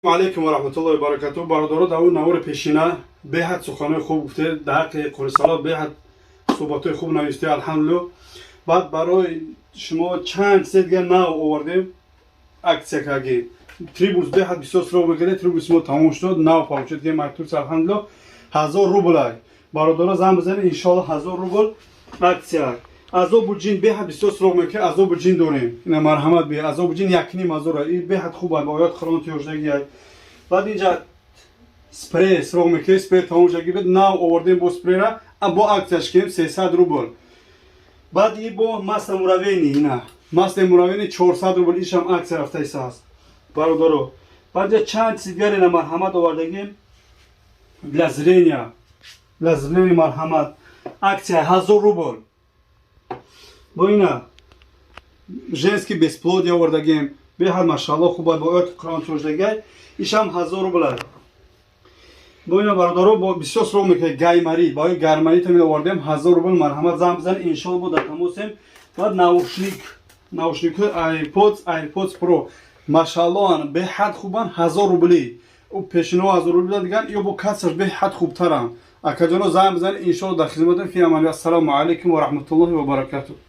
алейкум ва рахматуллоҳи ва баракатуҳ. бародаро давр навори пешина беҳад суханои хуб гуфте, дар ҳаққи қурисалот беҳад суҳбатҳои хуб навиште, алҳамдулилло. баъд барои шумо чанд чизе дигар нав овардем аксия кардем. трибус беҳад бисёр сӯроғ мекардем, трибус мо тамом шуд, нав получид ки мактуб алҳамдулилло 1000 рубл ай. бародаро зан бизанед иншоалло 1000 рубл аксия. азобу ҷин беҳад бисёр сӯроғ мекард, азобу ҷин дорем. ина марҳамат бе азобу ҷин 1.5 азора, ин беҳад хуб ай, ба оёт хӯрони ёждагӣ ай. баъд инҷа спрей сӯроғ мекард, спрей тамом шуд, нав овардем бо спрейра, бо аксияш кардем 300 рубл. баъд ин бо масла мураввени, ина масли мураввени 400 рубл, иншам аксия рафта исааст. бародаро баъд ҷа чанд чизи дигар ина марҳамат овардагем для зрения марҳамат аксия 1000 рубл. бо ина женский бесплодие овардагем, беҳад машаалло хуб ай, бо оёти қуръон чӯждагай, ишам 1000 рубл ай. бо ина бародаро бо бисёр сӯроғ мекард, гаймари бо гармари тамин овардем 1000 рубл, марҳамат зан бизанед, иншоалло бо дар тамосем. баъд наушникҳои airpods pro машаалло ан, беҳад хубан, 1000 рубли. пешино 1000 рубли диган, ё бо кассаш беҳад хубтаран. акаҷоно зан бизанед, иншоалло дар хизматам. фи амани. ассалому алейкум ва рахматуллоҳи ва баракатуҳ.